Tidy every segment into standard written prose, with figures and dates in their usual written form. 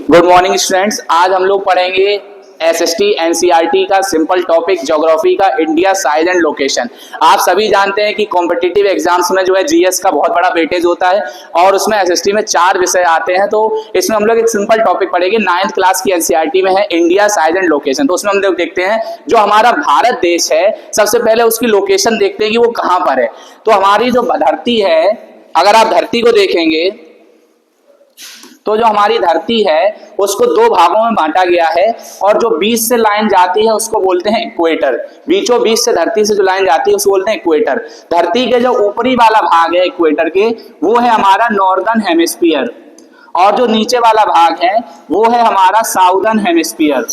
Good morning students. आज हम लोग पढ़ेंगे एसएसटी एनसीईआरटी का सिंपल टॉपिक ज्योग्राफी का इंडिया साइज एंड लोकेशन। आप सभी जानते हैं कि कॉम्पिटिटिव एग्जाम्स में जो है जीएस का बहुत बड़ा वेटेज होता है और उसमें एसएसटी में 4 विषय आते हैं। तो इसमें हम लोग एक सिंपल टॉपिक पढ़ेंगे, 9th क्लास की एनसीईआरटी में है इंडिया साइज एंड लोकेशन। तो उसमें हम लोग देखते हैं जो हमारा भारत देश है, सबसे पहले उसकी लोकेशन देखते हैं कि वो कहाँ पर है। तो हमारी जो धरती है, अगर आप धरती को देखेंगे तो जो हमारी धरती है उसको 2 भागों में बांटा गया है और जो बीच से लाइन जाती है उसको बोलते हैं इक्वेटर। बीचों बीच से धरती से जो लाइन जाती है उसको बोलते हैं इक्वेटर। धरती के जो ऊपरी वाला भाग है इक्वेटर के, वो है हमारा नॉर्दर्न हेमिस्फीयर और जो नीचे वाला भाग है वो है हमारा साउदर्न हेमिस्फीयर।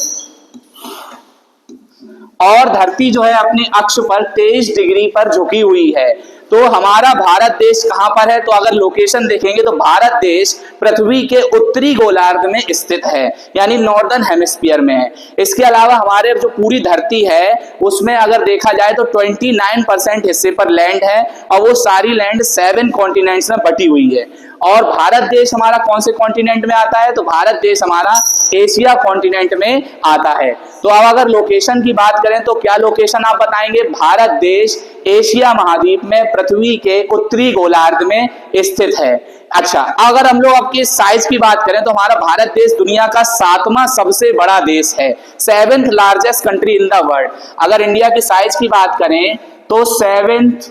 और धरती जो है अपने अक्ष पर 23 डिग्री पर झुकी हुई है। तो हमारा भारत देश कहां पर है? तो अगर लोकेशन देखेंगे तो भारत देश पृथ्वी के उत्तरी गोलार्ध में स्थित है, यानी नॉर्दर्न हेमिस्फीयर में है। इसके अलावा हमारे जो पूरी धरती है उसमें अगर देखा जाए तो 29% हिस्से पर लैंड है और वो सारी लैंड 7 कॉन्टिनेंट्स में बटी हुई है। और भारत देश हमारा कौन से कॉन्टिनेंट में आता है? तो भारत देश हमारा एशिया कॉन्टिनेंट में आता है। तो अब अगर लोकेशन की बात करें तो क्या लोकेशन आप बताएंगे? भारत देश एशिया महाद्वीप में पृथ्वी के उत्तरी गोलार्ध में स्थित है। अच्छा, अगर हम लोग आपके साइज की बात करें तो हमारा भारत देश दुनिया का 7वां सबसे बड़ा देश है, 7th largest country in the world. अगर इंडिया की साइज की बात करें तो 7th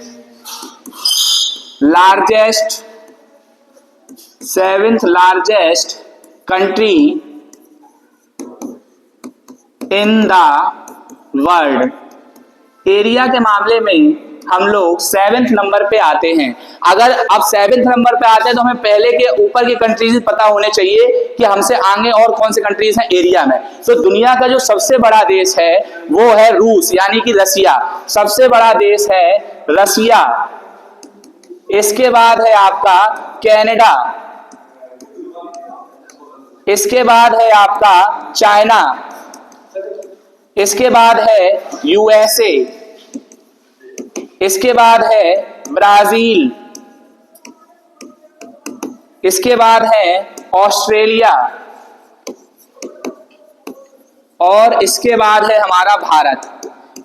largest country in the world. Area के मामले में हम लोग 7th नंबर पे आते हैं। अगर अब 7th नंबर पे आते हैं तो हमें पहले के ऊपर की कंट्रीज पता होने चाहिए कि हमसे आगे और कौन से कंट्रीज हैं एरिया में। तो दुनिया का जो सबसे बड़ा देश है वो है रूस, यानी कि रसिया। सबसे बड़ा देश है रसिया। इसके बाद है आपका कनाडा, इसके बाद है आपका चाइना, इसके बाद है यूएसए, इसके बाद है ब्राजील, इसके बाद है ऑस्ट्रेलिया और इसके बाद है हमारा भारत।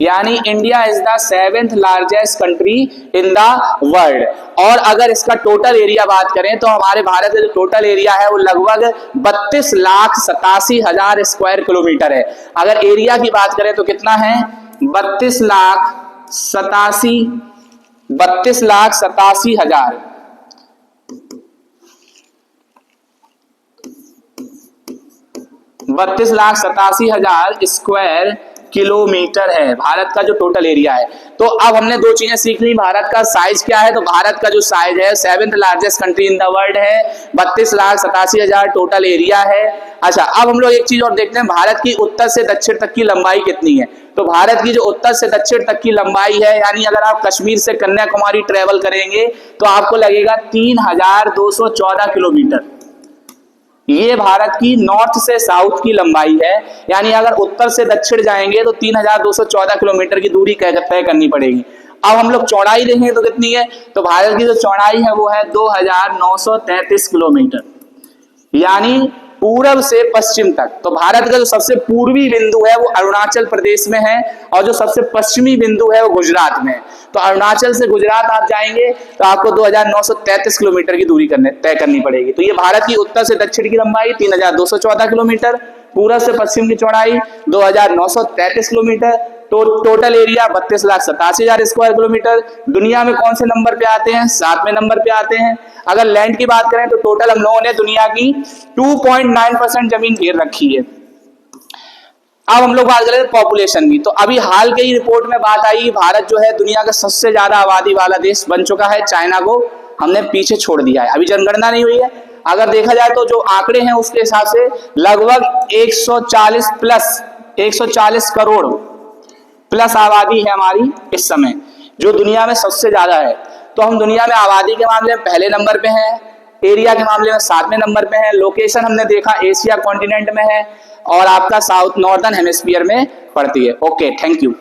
यानी India is the 7th largest country in the world. और अगर इसका टोटल एरिया बात करें तो हमारे भारत का जो टोटल एरिया है वो लगभग 32,87,000 स्क्वायर किलोमीटर है। अगर एरिया की बात करें तो कितना है? 32,87,000 32,87,000 स्क्वायर किलोमीटर है भारत का जो टोटल एरिया है। तो अब हमने 2 चीजें सीख ली। भारत का साइज क्या है? तो भारत का जो साइज है 7th largest country in the world है, 32,87,000 टोटल एरिया है। अच्छा, अब हम लोग एक चीज और देखते हैं, भारत की उत्तर से दक्षिण तक की लंबाई कितनी है? तो भारत की जो उत्तर से दक्षिण तक की लंबाई है, यानी अगर आप कश्मीर से कन्याकुमारी ट्रेवल करेंगे तो आपको लगेगा 3,214 किलोमीटर। ये भारत की नॉर्थ से साउथ की लंबाई है, यानी अगर उत्तर से दक्षिण जाएंगे तो 3,214 किलोमीटर की दूरी तय करनी पड़ेगी। अब हम लोग चौड़ाई देखेंगे तो कितनी है? तो भारत की जो चौड़ाई है वो है 2,933 किलोमीटर, यानी पूरब से पश्चिम तक। तो भारत का जो सबसे पूर्वी बिंदु है वो अरुणाचल प्रदेश में है और जो सबसे पश्चिमी बिंदु है वो गुजरात में है। तो अरुणाचल से गुजरात आप जाएंगे तो आपको 2,933 किलोमीटर की दूरी तय करनी पड़ेगी। तो ये भारत की उत्तर से दक्षिण की लंबाई 3,214 किलोमीटर, पूरब से पश्चिम की चौड़ाई 2,933 kilometre, total area 32,87,000 square kilometre. दुनिया में कौन से नंबर पे आते हैं? 7वें नंबर पे आते हैं। अगर लैंड की बात करें तो टोटल हम लोगों ने दुनिया की 2.9% जमीन घेर रखी है। अब हम लोग बात करें पॉपुलेशन की। तो अभी हाल के ही रिपोर्ट में बात आई कि भारत जो है दुनिया का सबसे ज्यादा आबादी वाला देश बन चुका है। चाइना को हमने पीछे छोड़ दिया है, अभी जनगणना नहीं हुई है। अगर देखा जाए तो जो आंकड़े हैं उसके हिसाब से लगभग 140 करोड़ प्लस आबादी है हमारी इस समय, जो दुनिया में सबसे ज्यादा है। तो हम दुनिया में आबादी के मामले में पहले नंबर पे हैं, एरिया के मामले में 7वें नंबर पे हैं, लोकेशन हमने देखा एशिया कॉन्टिनेंट में है और आपका साउथ नॉर्दर्न हेमिस्फीयर में पड़ती है। Okay, thank you.